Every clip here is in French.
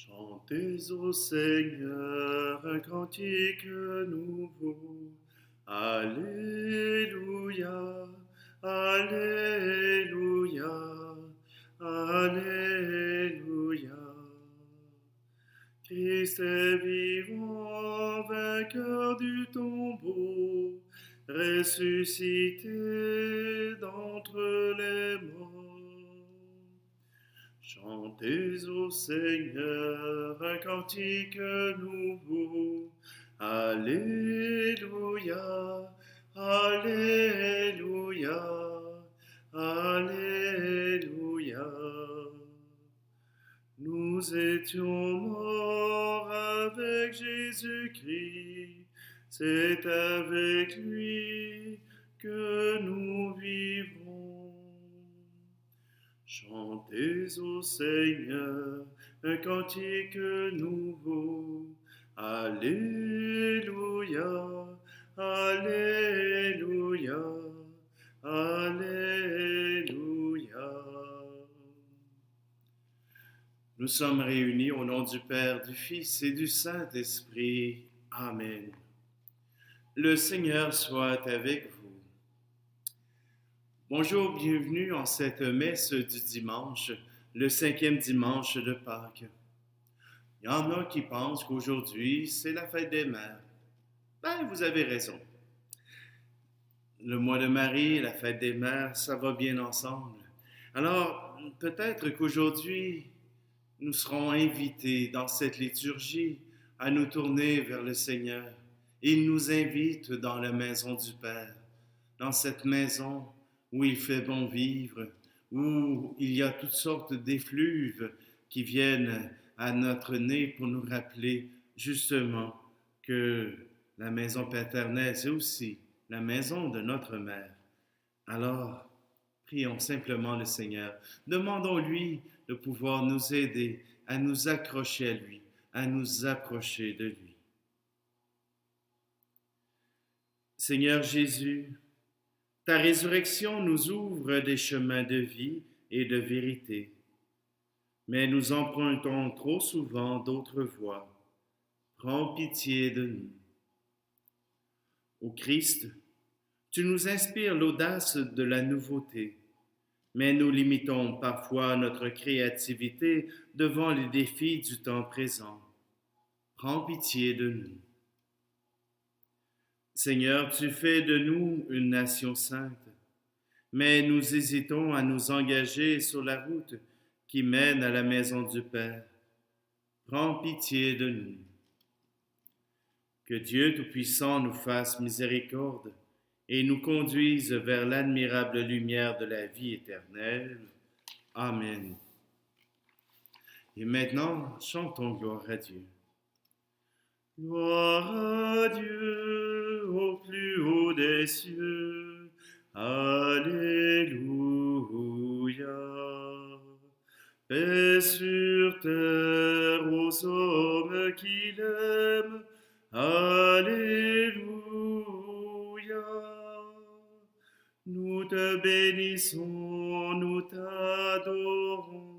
Chantez au Seigneur un cantique nouveau. Alléluia, Alléluia, Alléluia. Christ est vivant, vainqueur du tombeau, ressuscité d'entre les morts. Chantez au Seigneur un cantique nouveau. Alléluia, Alléluia, Alléluia. Nous étions morts avec Jésus-Christ, c'est avec lui que nous vivrons. Chantez au Seigneur un cantique nouveau. Alléluia, Alléluia, Alléluia. Nous sommes réunis au nom du Père, du Fils et du Saint-Esprit. Amen. Le Seigneur soit avec vous. Bonjour, bienvenue en cette messe du dimanche, le 5e dimanche de Pâques. Il y en a qui pensent qu'aujourd'hui, c'est la fête des mères. Vous avez raison. Le mois de Marie et la fête des mères, ça va bien ensemble. Alors, peut-être qu'aujourd'hui, nous serons invités dans cette liturgie à nous tourner vers le Seigneur. Il nous invite dans la maison du Père, dans cette maison où il fait bon vivre, où il y a toutes sortes d'effluves qui viennent à notre nez pour nous rappeler justement que la maison paternelle, c'est aussi la maison de notre mère. Alors, prions simplement le Seigneur. Demandons-lui de pouvoir nous aider à nous accrocher à lui, à nous approcher de lui. Seigneur Jésus, ta résurrection nous ouvre des chemins de vie et de vérité, mais nous empruntons trop souvent d'autres voies. Prends pitié de nous. Ô Christ, tu nous inspires l'audace de la nouveauté, mais nous limitons parfois notre créativité devant les défis du temps présent. Prends pitié de nous. Seigneur, tu fais de nous une nation sainte, mais nous hésitons à nous engager sur la route qui mène à la maison du Père. Prends pitié de nous. Que Dieu Tout-Puissant nous fasse miséricorde et nous conduise vers l'admirable lumière de la vie éternelle. Amen. Et maintenant, chantons gloire à Dieu. Gloire à Dieu au plus haut des cieux. Alléluia. Paix sur terre aux hommes qu'il aime. Alléluia. Nous te bénissons, nous t'adorons.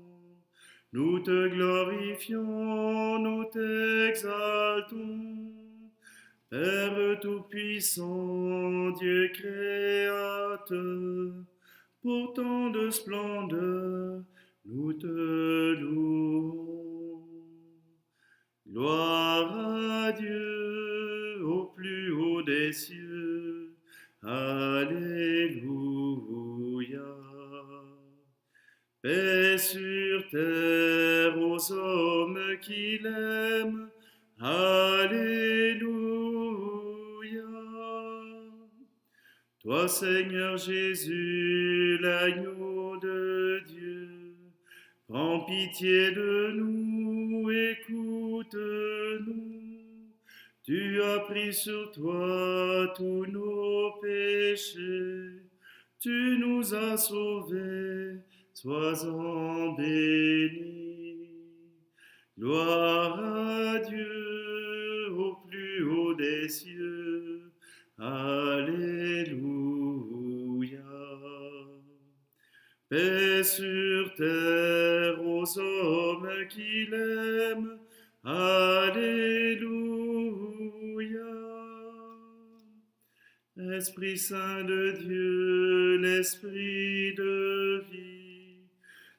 Nous te glorifions, nous t'exaltons. Père Tout-Puissant, Dieu Créateur, pour tant de splendeur, nous te louons. Gloire à Dieu au plus haut des cieux. Alléluia. Paix sur terre aux hommes qu'il aime. Alléluia. Toi, Seigneur Jésus, l'agneau de Dieu, prends pitié de nous, écoute-nous. Tu as pris sur toi tous nos péchés, tu nous as sauvés. Sois-en béni. Gloire à Dieu au plus haut des cieux. Alléluia. Paix sur terre aux hommes qui l'aiment. Alléluia. Esprit Saint de Dieu, l'Esprit de vie,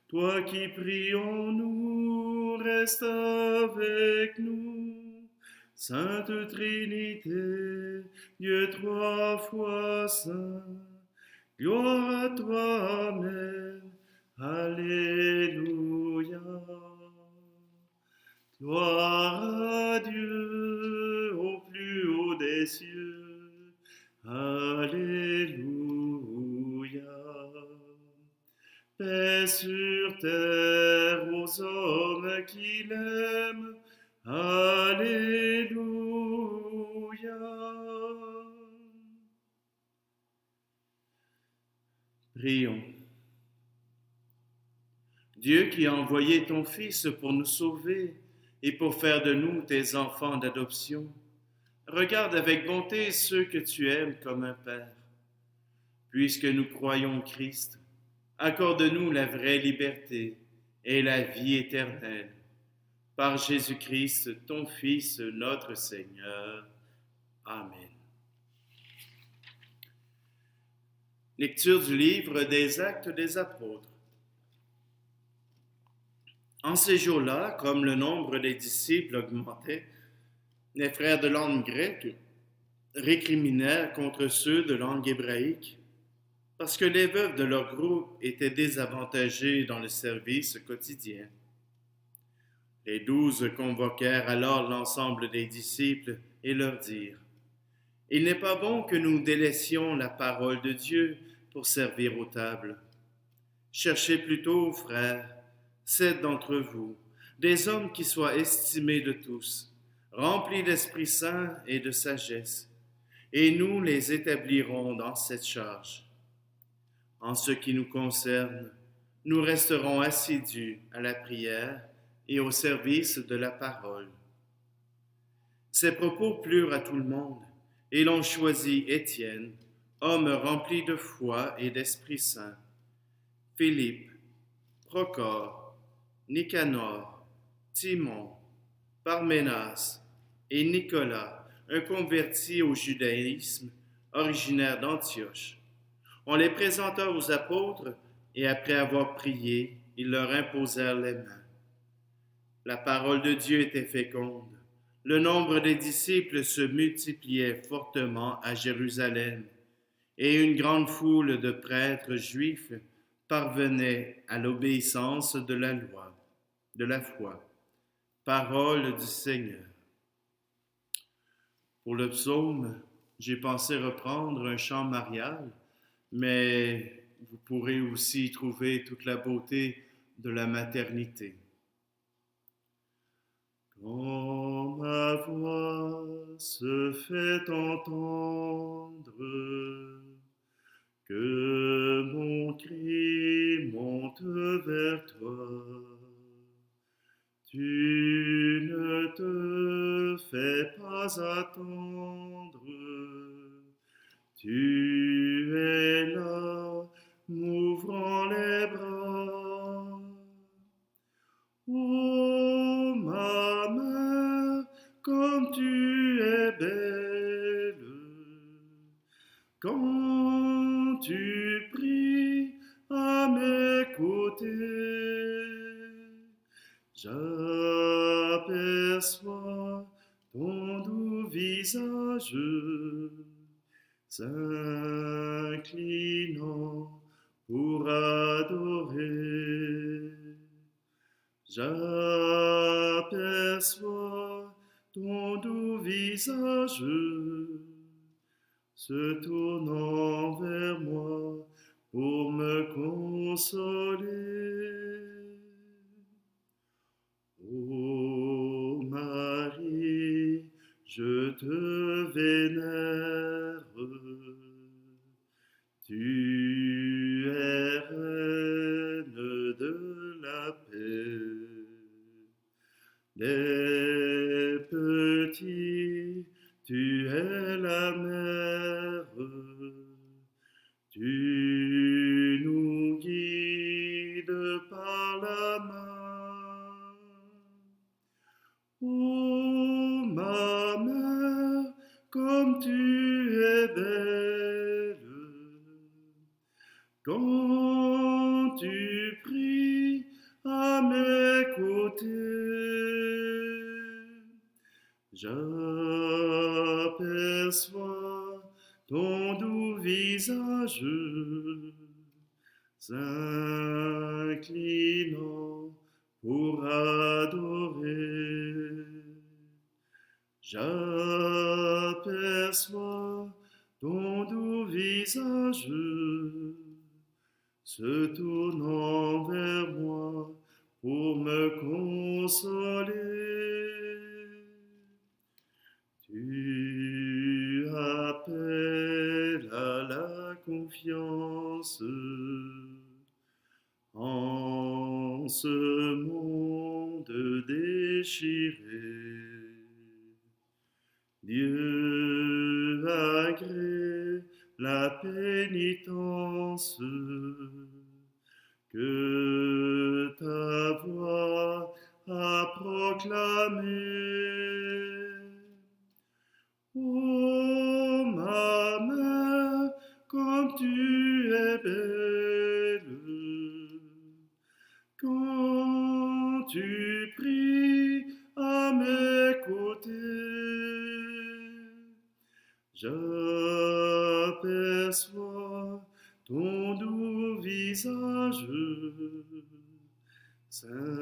toi qui pries en nous, reste avec nous. Sainte Trinité, Dieu trois fois saint, gloire à toi, Amen. Alléluia. Gloire à Dieu au plus haut des cieux. Alléluia. Paix sur terre aux hommes qui l'aiment. Alléluia. Prions. Dieu qui a envoyé ton Fils pour nous sauver et pour faire de nous tes enfants d'adoption, regarde avec bonté ceux que tu aimes comme un Père. Puisque nous croyons Christ, accorde-nous la vraie liberté et la vie éternelle. Par Jésus-Christ, ton Fils, notre Seigneur. Amen. Lecture du livre des Actes des Apôtres. En ces jours-là, comme le nombre des disciples augmentait, les frères de langue grecque récriminèrent contre ceux de langue hébraïque, parce que les veuves de leur groupe étaient désavantagées dans le service quotidien. Les 12 convoquèrent alors l'ensemble des disciples et leur dirent: « Il n'est pas bon que nous délaissions la parole de Dieu pour servir aux tables. Cherchez plutôt, frères, 7 d'entre vous, des hommes qui soient estimés de tous, remplis d'Esprit Saint et de sagesse, et nous les établirons dans cette charge. En ce qui nous concerne, nous resterons assidus à la prière et au service de la parole. » Ces propos plurent à tout le monde, et l'on choisit Étienne, homme rempli de foi et d'Esprit Saint, Philippe, Procore, Nicanor, Timon, Parménas et Nicolas, un converti au judaïsme, originaire d'Antioche. On les présenta aux apôtres et après avoir prié, ils leur imposèrent les mains. La parole de Dieu était féconde. Le nombre des disciples se multipliait fortement à Jérusalem et une grande foule de prêtres juifs parvenait à l'obéissance de la loi, de la foi. Parole du Seigneur. Pour le psaume, j'ai pensé reprendre un chant marial, mais vous pourrez aussi y trouver toute la beauté de la maternité. Quand ma voix se fait entendre, que mon cri monte vers toi, tu ne te fais pas attendre, tu es là, m'ouvrant les bras. Oh, ma mère, comme tu es belle, quand tu pries à mes côtés, j'aperçois ton doux visage s'inclinant pour adorer. J'aperçois ton doux visage se tournant vers moi pour me consoler. Ô Marie, je te vénère, tu es reine de la paix. Des petits, tu es la mère, tu nous guides à mes côtés. J'aperçois ton doux visage s'inclinant pour adorer. J'aperçois ton doux visage se tournant vers moi pour me consoler. Tu appelles à la confiance en ce monde déchiré. Dieu agrée la pénitence que ta voix a proclamée. Oh ma mère, comme tu es belle, quand tu pries à mes côtés, j'aperçois ton doux visage s'inclinant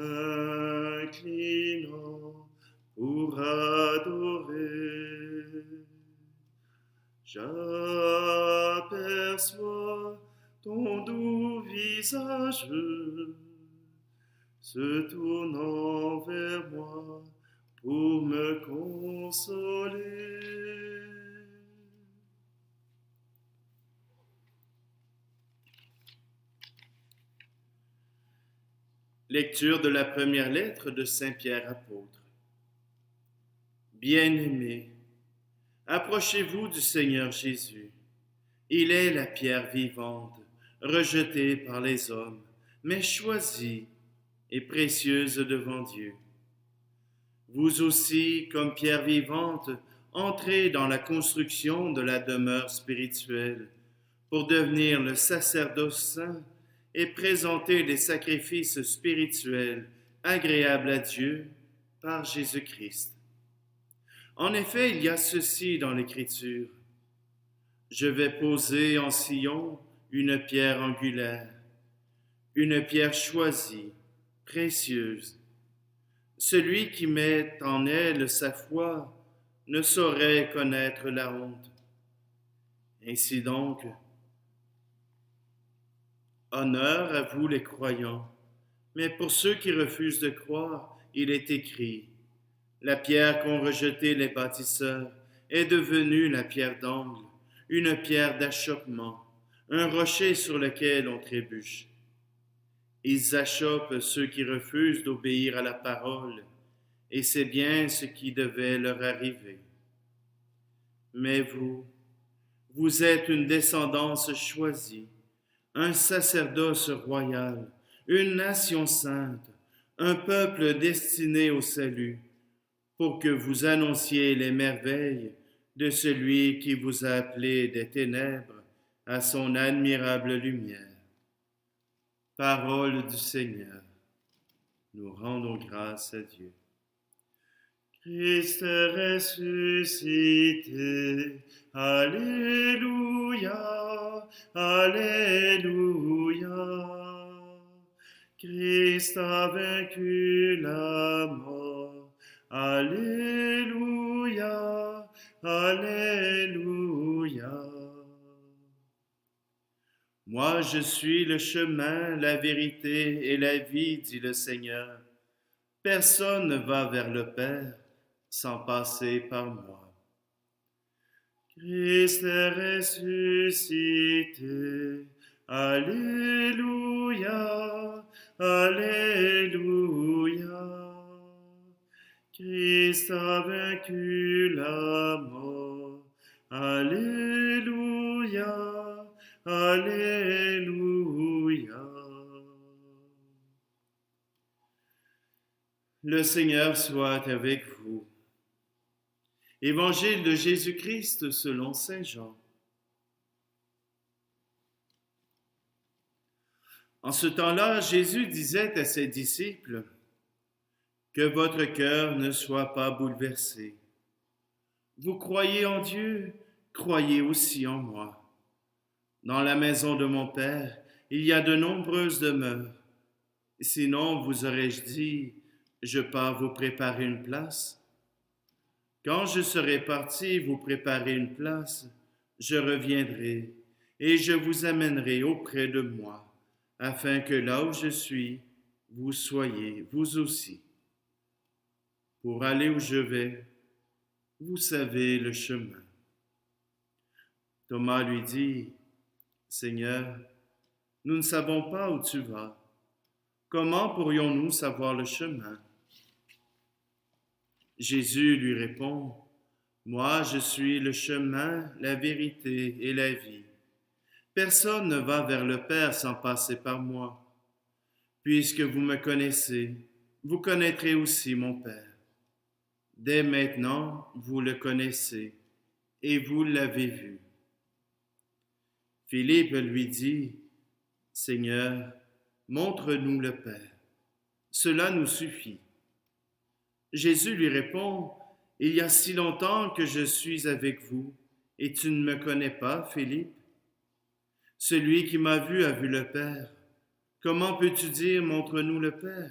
pour adorer. J'aperçois ton doux visage se tournant vers moi pour me consoler. Lecture de la première lettre de Saint Pierre apôtre. Bien-aimés, approchez-vous du Seigneur Jésus. Il est la pierre vivante, rejetée par les hommes, mais choisie et précieuse devant Dieu. Vous aussi, comme pierre vivante, entrez dans la construction de la demeure spirituelle pour devenir le sacerdoce saint et présenter des sacrifices spirituels agréables à Dieu par Jésus-Christ. En effet, il y a ceci dans l'Écriture. Je vais poser en Sion une pierre angulaire, une pierre choisie, précieuse. Celui qui met en elle sa foi ne saurait connaître la honte. Ainsi donc, honneur à vous les croyants, mais pour ceux qui refusent de croire, il est écrit, la pierre qu'ont rejetée les bâtisseurs est devenue la pierre d'angle, une pierre d'achoppement, un rocher sur lequel on trébuche. Ils achoppent ceux qui refusent d'obéir à la parole, et c'est bien ce qui devait leur arriver. Mais vous êtes une descendance choisie, un sacerdoce royal, une nation sainte, un peuple destiné au salut, pour que vous annonciez les merveilles de celui qui vous a appelé des ténèbres à son admirable lumière. Parole du Seigneur. Nous rendons grâce à Dieu. Christ est ressuscité. Alléluia, Alléluia. Christ a vaincu la mort. Alléluia, Alléluia. Moi, je suis le chemin, la vérité et la vie, dit le Seigneur. Personne ne va vers le Père sans passer par moi. Christ est ressuscité. Alléluia, Alléluia. Christ a vaincu la mort. Alléluia, Alléluia. Le Seigneur soit avec vous. Évangile de Jésus-Christ selon saint Jean. En ce temps-là, Jésus disait à ses disciples, que votre cœur ne soit pas bouleversé. Vous croyez en Dieu, croyez aussi en moi. Dans la maison de mon Père, il y a de nombreuses demeures. Sinon, vous aurais-je dit, je pars vous préparer une place. Quand je serai parti vous préparer une place, je reviendrai et je vous amènerai auprès de moi, afin que là où je suis, vous soyez, vous aussi. Pour aller où je vais, vous savez le chemin. Thomas lui dit, Seigneur, nous ne savons pas où tu vas. Comment pourrions-nous savoir le chemin? Jésus lui répond, moi je suis le chemin, la vérité et la vie. Personne ne va vers le Père sans passer par moi. Puisque vous me connaissez, vous connaîtrez aussi mon Père. Dès maintenant, vous le connaissez et vous l'avez vu. Philippe lui dit, Seigneur, montre-nous le Père. Cela nous suffit. Jésus lui répond, il y a si longtemps que je suis avec vous, et tu ne me connais pas, Philippe? Celui qui m'a vu a vu le Père. Comment peux-tu dire, montre-nous le Père?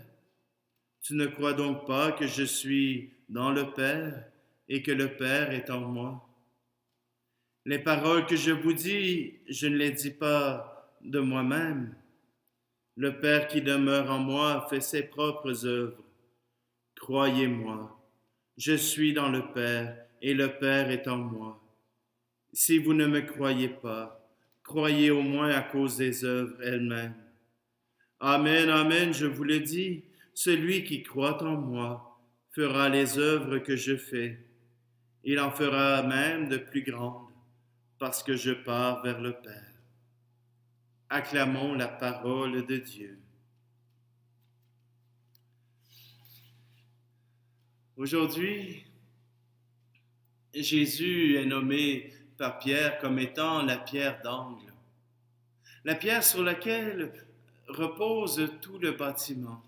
Tu ne crois donc pas que je suis dans le Père et que le Père est en moi? Les paroles que je vous dis, je ne les dis pas de moi-même. Le Père qui demeure en moi fait ses propres œuvres. Croyez-moi, je suis dans le Père et le Père est en moi. Si vous ne me croyez pas, croyez au moins à cause des œuvres elles-mêmes. Amen, amen, je vous le dis, celui qui croit en moi fera les œuvres que je fais. Il en fera même de plus grandes, parce que je pars vers le Père. Acclamons la parole de Dieu. Aujourd'hui, Jésus est nommé par Pierre comme étant la pierre d'angle, la pierre sur laquelle repose tout le bâtiment.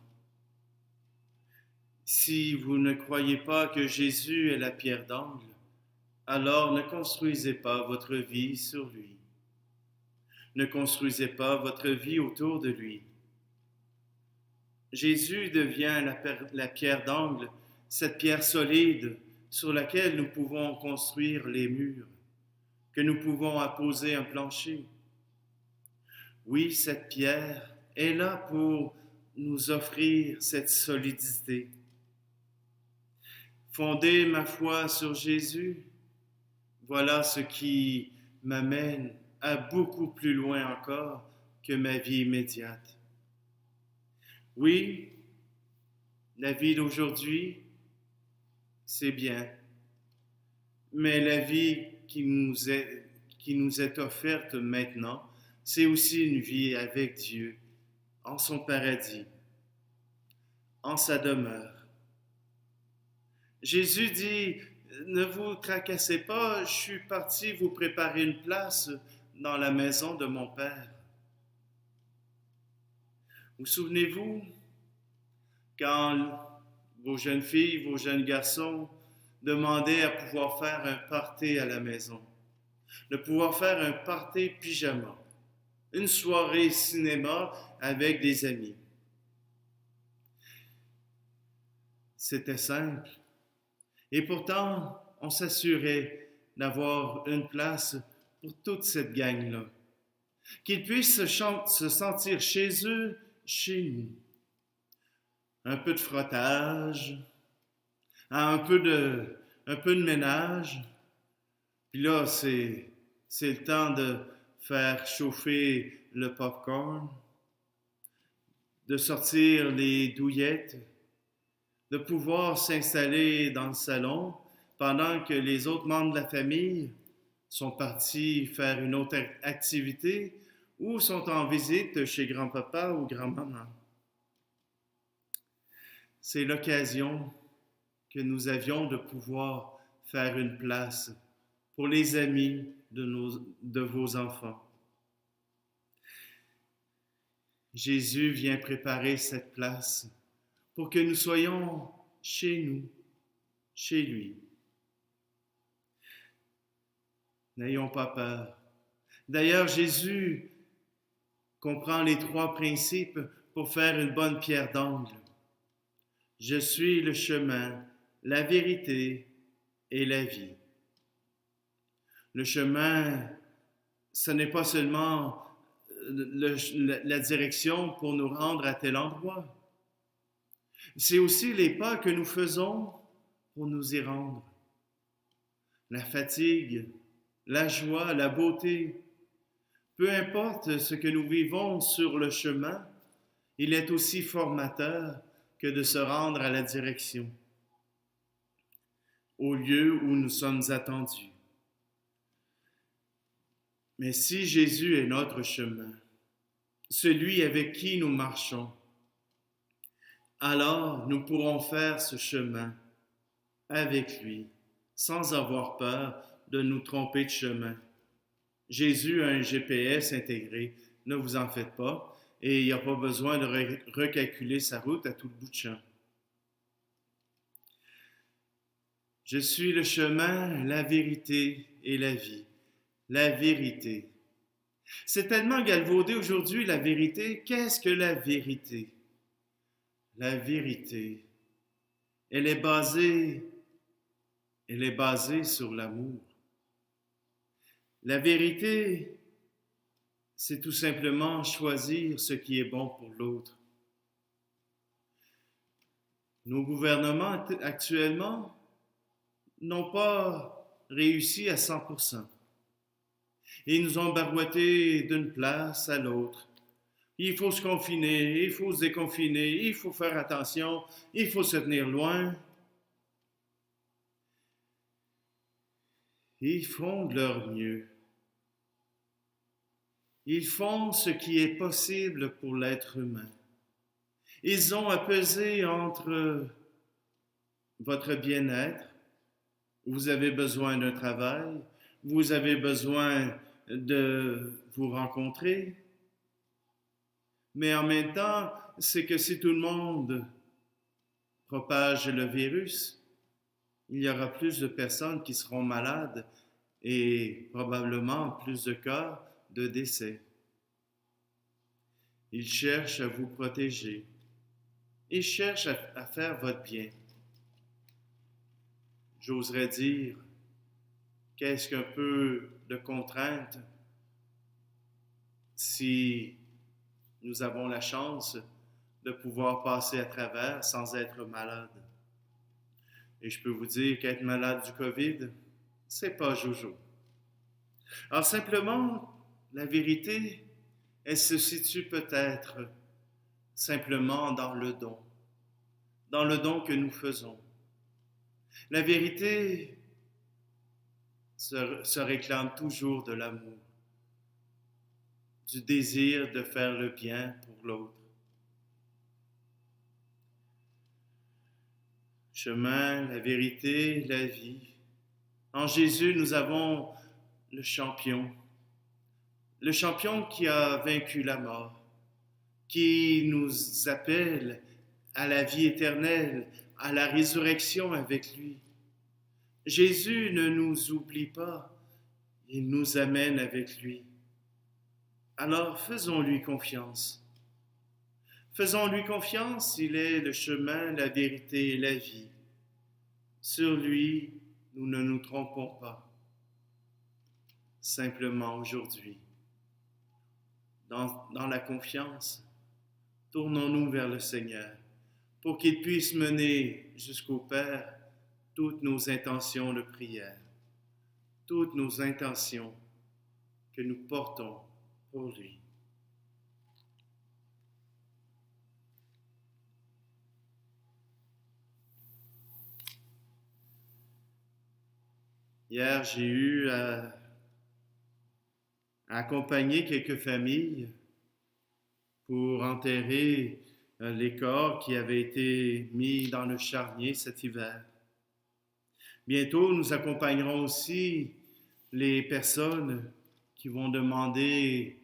Si vous ne croyez pas que Jésus est la pierre d'angle, alors ne construisez pas votre vie sur lui. Ne construisez pas votre vie autour de lui. Jésus devient la pierre d'angle, cette pierre solide sur laquelle nous pouvons construire les murs, que nous pouvons apposer un plancher. Oui, cette pierre est là pour nous offrir cette solidité. Fonder ma foi sur Jésus, voilà ce qui m'amène à beaucoup plus loin encore que ma vie immédiate. Oui, la vie d'aujourd'hui, c'est bien, mais la vie qui nous est offerte maintenant, c'est aussi une vie avec Dieu, en son paradis, en sa demeure. Jésus dit, ne vous tracassez pas, je suis parti vous préparer une place dans la maison de mon Père. Vous souvenez-vous, quand vos jeunes filles, vos jeunes garçons demandaient à pouvoir faire un party à la maison, de pouvoir faire un party pyjama, une soirée cinéma avec des amis. C'était simple. Et pourtant, on s'assurait d'avoir une place pour toute cette gang-là. Qu'ils puissent se sentir chez eux, chez nous. Un peu de frottage, un peu de ménage. Puis là, c'est le temps de faire chauffer le popcorn, de sortir les douillettes, de pouvoir s'installer dans le salon pendant que les autres membres de la famille sont partis faire une autre activité ou sont en visite chez grand-papa ou grand-maman. C'est l'occasion que nous avions de pouvoir faire une place pour les amis de vos enfants. Jésus vient préparer cette place pour que nous soyons chez nous, chez lui. N'ayons pas peur. D'ailleurs, Jésus comprend les 3 principes pour faire une bonne pierre d'angle. Je suis le chemin, la vérité et la vie. Le chemin, ce n'est pas seulement la direction pour nous rendre à tel endroit. C'est aussi les pas que nous faisons pour nous y rendre. La fatigue, la joie, la beauté, peu importe ce que nous vivons sur le chemin, il est aussi formateur que de se rendre à la direction, au lieu où nous sommes attendus. Mais si Jésus est notre chemin, celui avec qui nous marchons, alors nous pourrons faire ce chemin avec lui, sans avoir peur de nous tromper de chemin. Jésus a un GPS intégré, ne vous en faites pas, et il n'y a pas besoin de recalculer sa route à tout le bout de champ. Je suis le chemin, la vérité et la vie. La vérité. C'est tellement galvaudé aujourd'hui, la vérité. Qu'est-ce que la vérité? La vérité, elle est basée sur l'amour. La vérité, c'est tout simplement choisir ce qui est bon pour l'autre. Nos gouvernements actuellement n'ont pas réussi à 100%. Ils nous ont barouettés d'une place à l'autre. Il faut se confiner, il faut se déconfiner, il faut faire attention, il faut se tenir loin. Ils font de leur mieux. Ils font ce qui est possible pour l'être humain. Ils ont à peser entre votre bien-être, vous avez besoin d'un travail, vous avez besoin de vous rencontrer, mais en même temps, c'est que si tout le monde propage le virus, il y aura plus de personnes qui seront malades et probablement plus de cas de décès. Ils cherchent à vous protéger. Ils cherchent à faire votre bien. J'oserais dire, qu'est-ce qu'un peu de contrainte si nous avons la chance de pouvoir passer à travers sans être malade. Et je peux vous dire qu'être malade du COVID, c'est pas jojo. Alors simplement, la vérité, elle se situe peut-être simplement dans le don que nous faisons. La vérité se réclame toujours de l'amour, du désir de faire le bien pour l'autre. Chemin, la vérité, la vie. En Jésus, nous avons le champion qui a vaincu la mort, qui nous appelle à la vie éternelle, à la résurrection avec lui. Jésus ne nous oublie pas, il nous amène avec lui. Alors faisons-lui confiance. Faisons-lui confiance, il est le chemin, la vérité et la vie. Sur lui, nous ne nous trompons pas. Simplement aujourd'hui, dans la confiance, tournons-nous vers le Seigneur pour qu'il puisse mener jusqu'au Père toutes nos intentions de prière, toutes nos intentions que nous portons pour lui. Hier, j'ai eu à accompagner quelques familles pour enterrer les corps qui avaient été mis dans le charnier cet hiver. Bientôt, nous accompagnerons aussi les personnes qui vont demander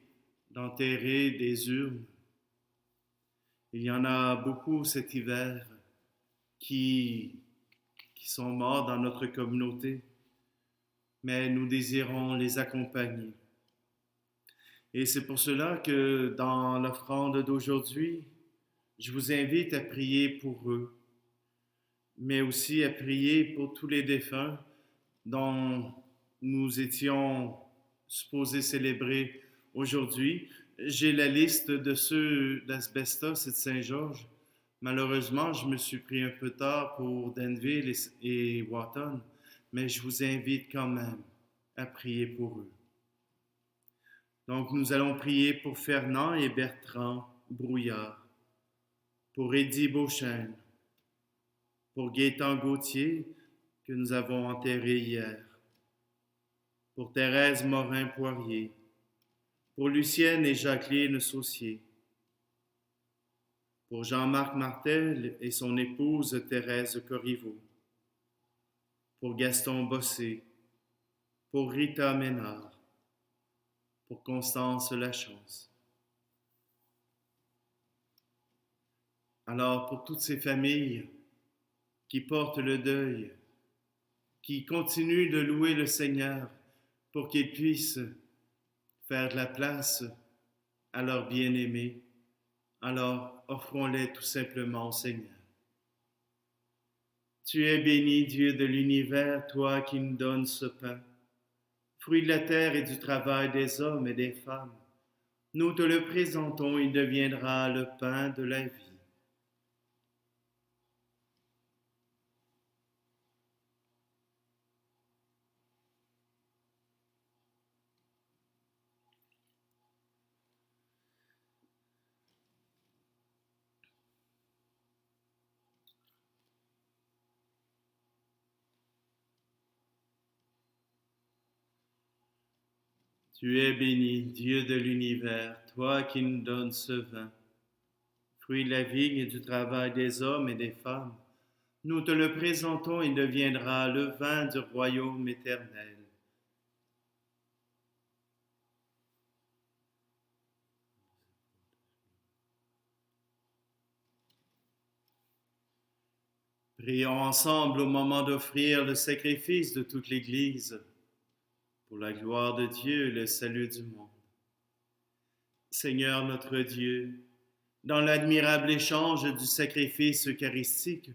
d'enterrer des urnes Il y en a beaucoup cet hiver qui, qui sont morts dans notre communauté, mais nous désirons les accompagner. Et c'est pour cela que dans l'offrande d'aujourd'hui, je vous invite à prier pour eux, mais aussi à prier pour tous les défunts dont nous étions supposés célébrer aujourd'hui. J'ai la liste de ceux d'Asbestos et de Saint-Georges. Malheureusement, je me suis pris un peu tard pour Danville et Wotton, mais je vous invite quand même à prier pour eux. Donc, nous allons prier pour Fernand et Bertrand Brouillard, pour Eddie Beauchesne, pour Gaétan Gauthier, que nous avons enterré hier, pour Thérèse Morin-Poirier, pour Lucienne et Jacqueline Saucier, pour Jean-Marc Martel et son épouse Thérèse Corriveau, pour Gaston Bossé, pour Rita Ménard, pour Constance Lachance. Alors, pour toutes ces familles qui portent le deuil, qui continuent de louer le Seigneur pour qu'il puisse faire de la place à leurs bien-aimés, alors offrons-les tout simplement au Seigneur. Tu es béni, Dieu de l'univers, toi qui nous donnes ce pain, fruit de la terre et du travail des hommes et des femmes. Nous te le présentons, il deviendra le pain de la vie. Tu es béni, Dieu de l'univers, toi qui nous donnes ce vin, fruit de la vigne et du travail des hommes et des femmes. Nous te le présentons, il deviendra le vin du royaume éternel. Prions ensemble au moment d'offrir le sacrifice de toute l'Église, pour la gloire de Dieu et le salut du monde. Seigneur notre Dieu, dans l'admirable échange du sacrifice eucharistique,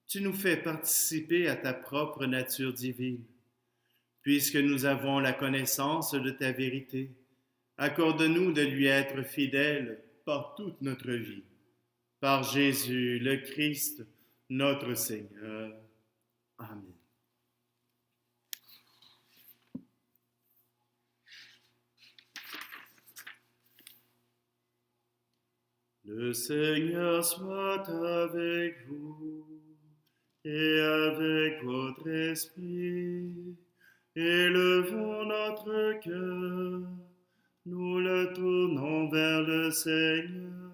tu nous fais participer à ta propre nature divine. Puisque nous avons la connaissance de ta vérité, accorde-nous de lui être fidèles par toute notre vie. Par Jésus le Christ, notre Seigneur. Amen. Le Seigneur soit avec vous et avec votre esprit. Élevons notre cœur, nous le tournons vers le Seigneur.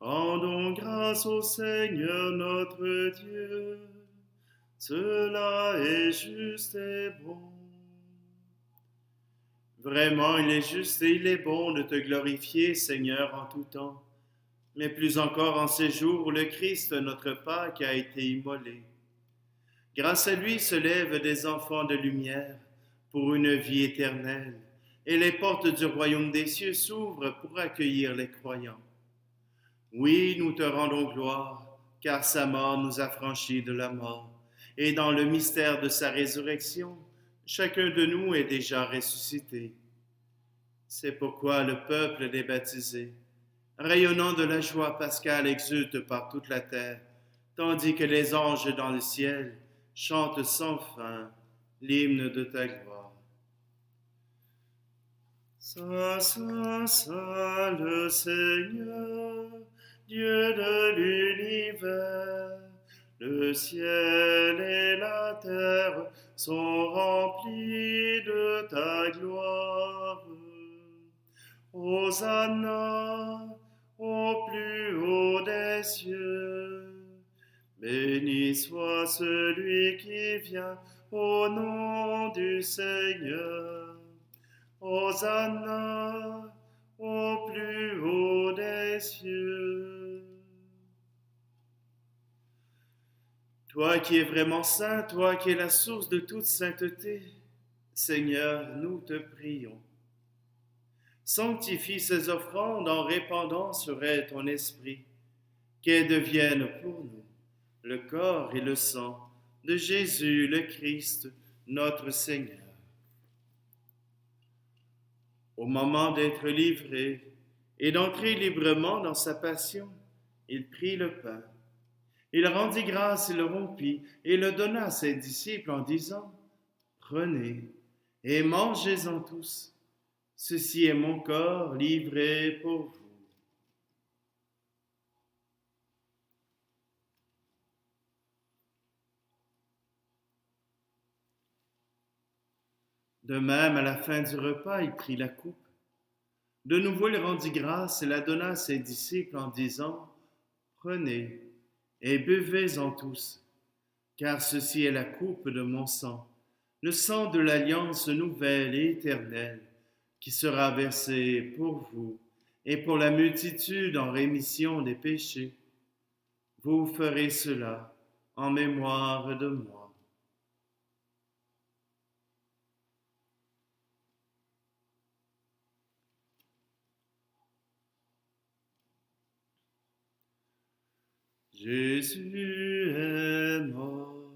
Rendons grâce au Seigneur notre Dieu, cela est juste et bon. Vraiment, il est juste et il est bon de te glorifier, Seigneur, en tout temps, mais plus encore en ces jours où le Christ, notre Pâque, a été immolé. Grâce à lui se lèvent des enfants de lumière pour une vie éternelle, et les portes du royaume des cieux s'ouvrent pour accueillir les croyants. Oui, nous te rendons gloire, car sa mort nous a franchis de la mort, et dans le mystère de sa résurrection, chacun de nous est déjà ressuscité. C'est pourquoi le peuple des baptisés, rayonnant de la joie pascale, exulte par toute la terre, tandis que les anges dans le ciel chantent sans fin l'hymne de ta gloire. Saint, Saint, Saint, le Seigneur, Dieu de l'univers, le ciel et la terre sont remplis de ta gloire. Hosanna au plus haut des cieux. Béni soit celui qui vient au nom du Seigneur. Hosanna au plus haut des cieux. Toi qui es vraiment saint, toi qui es la source de toute sainteté, Seigneur, nous te prions. Sanctifie ces offrandes en répandant sur elles ton esprit, qu'elles deviennent pour nous le corps et le sang de Jésus le Christ, notre Seigneur. Au moment d'être livré et d'entrer librement dans sa passion, il prit le pain. Il rendit grâce et le rompit et le donna à ses disciples en disant, prenez et mangez-en tous. Ceci est mon corps livré pour vous. De même, à la fin du repas, il prit la coupe. De nouveau, il rendit grâce et la donna à ses disciples en disant, prenez et buvez-en tous, car ceci est la coupe de mon sang, le sang de l'alliance nouvelle et éternelle, qui sera versé pour vous et pour la multitude en rémission des péchés. Vous ferez cela en mémoire de moi. Jésus est mort,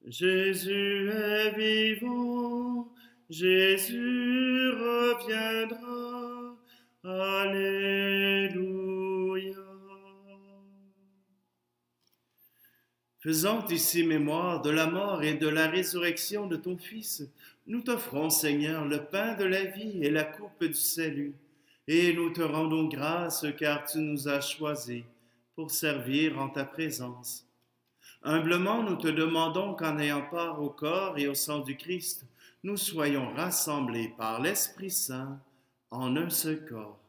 Jésus est vivant, Jésus reviendra. Alléluia. Faisant ici mémoire de la mort et de la résurrection de ton Fils, nous t'offrons, Seigneur, le pain de la vie et la coupe du salut, et nous te rendons grâce car tu nous as choisis pour servir en ta présence. Humblement, nous te demandons qu'en ayant part au corps et au sang du Christ, nous soyons rassemblés par l'Esprit Saint en un seul corps.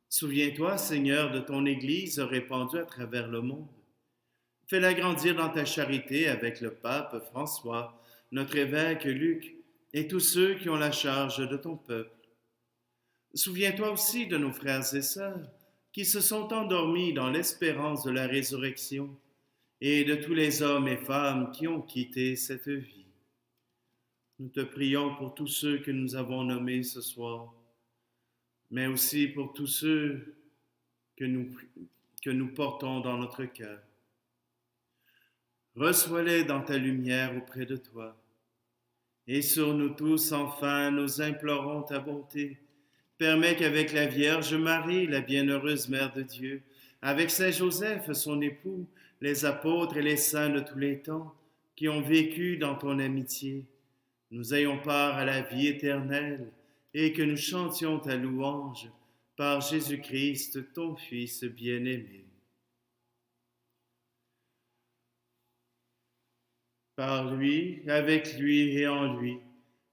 Souviens-toi, Seigneur, de ton Église répandue à travers le monde. Fais-la grandir dans ta charité avec le pape François, notre évêque Luc et tous ceux qui ont la charge de ton peuple. Souviens-toi aussi de nos frères et sœurs qui se sont endormis dans l'espérance de la résurrection et de tous les hommes et femmes qui ont quitté cette vie. Nous te prions pour tous ceux que nous avons nommés ce soir, mais aussi pour tous ceux que nous portons dans notre cœur. Reçois-les dans ta lumière auprès de toi. Et sur nous tous, enfin, nous implorons ta bonté. Permets qu'avec la Vierge Marie, la bienheureuse Mère de Dieu, avec Saint Joseph, son époux, les apôtres et les saints de tous les temps, qui ont vécu dans ton amitié, nous ayons part à la vie éternelle et que nous chantions ta louange par Jésus-Christ, ton Fils bien-aimé. Par lui, avec lui et en lui,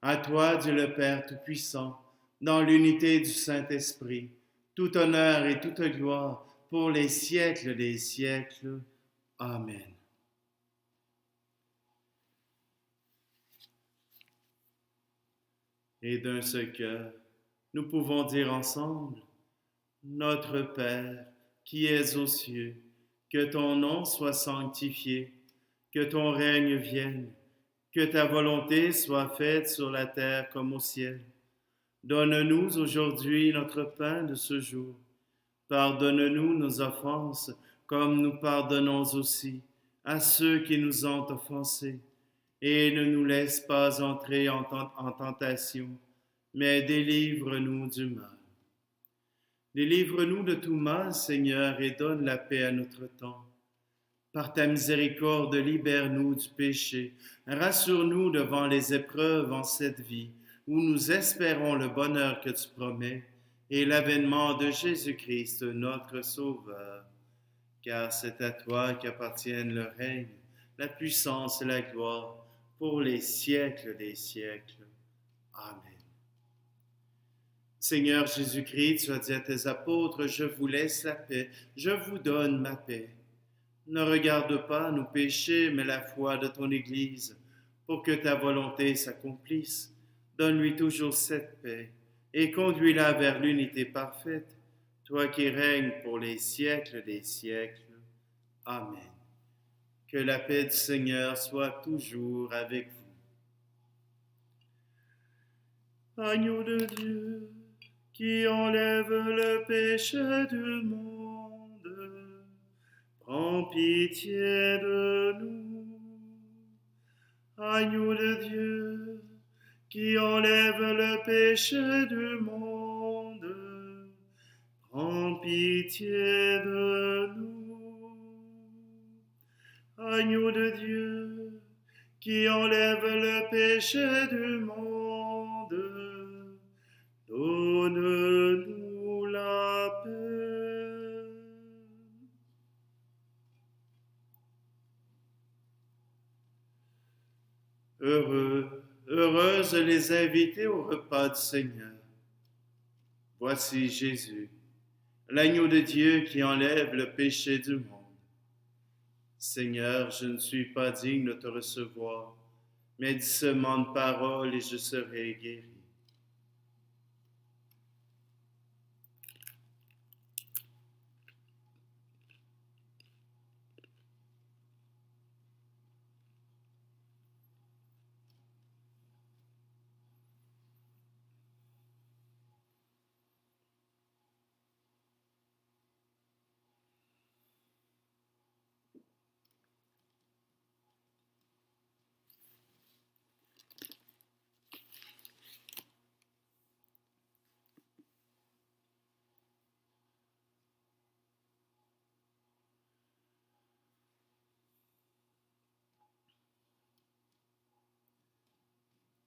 à toi, Dieu le Père Tout-Puissant, dans l'unité du Saint-Esprit, tout honneur et toute gloire pour les siècles des siècles. Amen. Et d'un seul cœur, nous pouvons dire ensemble, Notre Père, qui es aux cieux, que ton nom soit sanctifié, que ton règne vienne, que ta volonté soit faite sur la terre comme au ciel. Donne-nous aujourd'hui notre pain de ce jour. Pardonne-nous nos offenses, comme nous pardonnons aussi à ceux qui nous ont offensés. Et ne nous laisse pas entrer en tentation, mais délivre-nous du mal. Délivre-nous de tout mal, Seigneur, et donne la paix à notre temps. Par ta miséricorde, libère-nous du péché. Rassure-nous devant les épreuves en cette vie, où nous espérons le bonheur que tu promets et l'avènement de Jésus-Christ, notre Sauveur. Car c'est à toi qu'appartiennent le règne, la puissance et la gloire pour les siècles des siècles. Amen. Seigneur Jésus-Christ, tu as dit à tes apôtres, je vous laisse la paix, je vous donne ma paix. Ne regarde pas nos péchés, mais la foi de ton Église, pour que ta volonté s'accomplisse. Donne-lui toujours cette paix et conduis-la vers l'unité parfaite, toi qui règnes pour les siècles des siècles. Amen. Que la paix du Seigneur soit toujours avec vous. Agneau de Dieu, qui enlève le péché du monde, prends pitié de nous. Agneau de Dieu, qui enlève le péché du monde, prends pitié de nous. Agneau de Dieu, qui enlève le péché du monde, donne-nous la paix. Heureuses les invités au repas du Seigneur. Voici Jésus, l'agneau de Dieu qui enlève le péché du monde. Seigneur, je ne suis pas digne de te recevoir, mais dis seulement une parole et je serai guéri.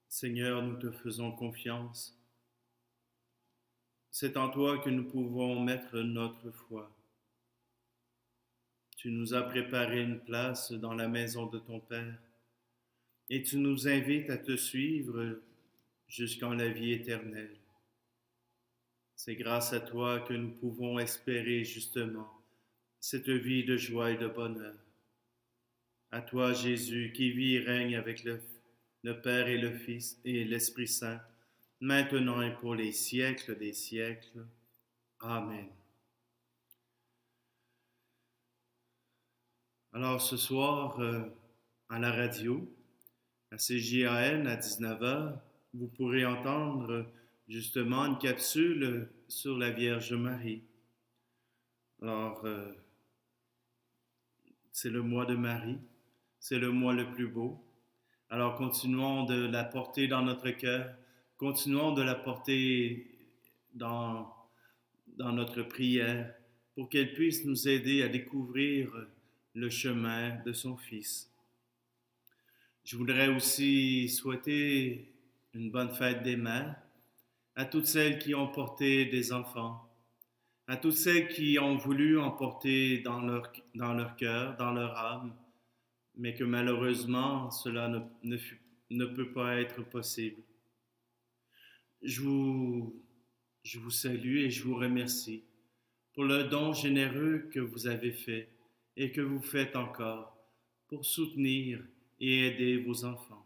Seigneur, nous te faisons confiance. C'est en toi que nous pouvons mettre notre foi. Tu nous as préparé une place dans la maison de ton Père et tu nous invites à te suivre jusqu'en la vie éternelle. C'est grâce à toi que nous pouvons espérer justement cette vie de joie et de bonheur. À toi, Jésus, qui vit et règne avec le Père et le Fils et l'Esprit Saint, maintenant et pour les siècles des siècles. Amen. Alors ce soir, à la radio, à CJAN à 19h, vous pourrez entendre justement une capsule sur la Vierge Marie. Alors, c'est le mois de Marie, c'est le mois le plus beau. Alors continuons de la porter dans notre cœur, continuons de la porter dans notre prière pour qu'elle puisse nous aider à découvrir le chemin de son Fils. Je voudrais aussi souhaiter une bonne fête des mères à toutes celles qui ont porté des enfants, à toutes celles qui ont voulu en porter dans leur cœur, dans leur âme, mais que malheureusement cela ne peut pas être possible. Je vous salue et je vous remercie pour le don généreux que vous avez fait et que vous faites encore pour soutenir et aider vos enfants.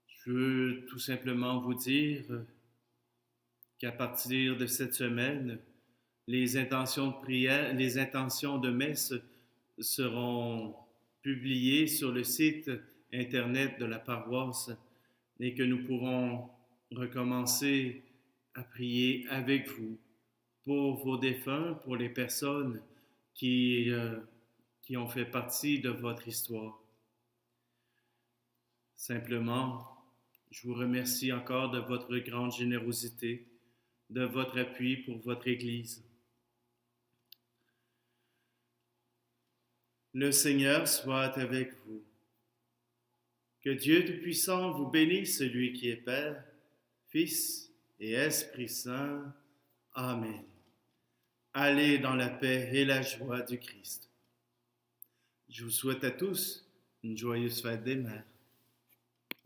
Je veux tout simplement vous dire qu'à partir de cette semaine, les intentions de prière, les intentions de messe seront publiées sur le site internet de la paroisse et que nous pourrons recommencer à prier avec vous pour vos défunts, pour les personnes qui ont fait partie de votre histoire. Simplement, je vous remercie encore de votre grande générosité, de votre appui pour votre Église. Le Seigneur soit avec vous. Que Dieu Tout-Puissant vous bénisse, celui qui est Père, Fils et Esprit Saint. Amen. Allez dans la paix et la joie du Christ. Je vous souhaite à tous une joyeuse fête des mères.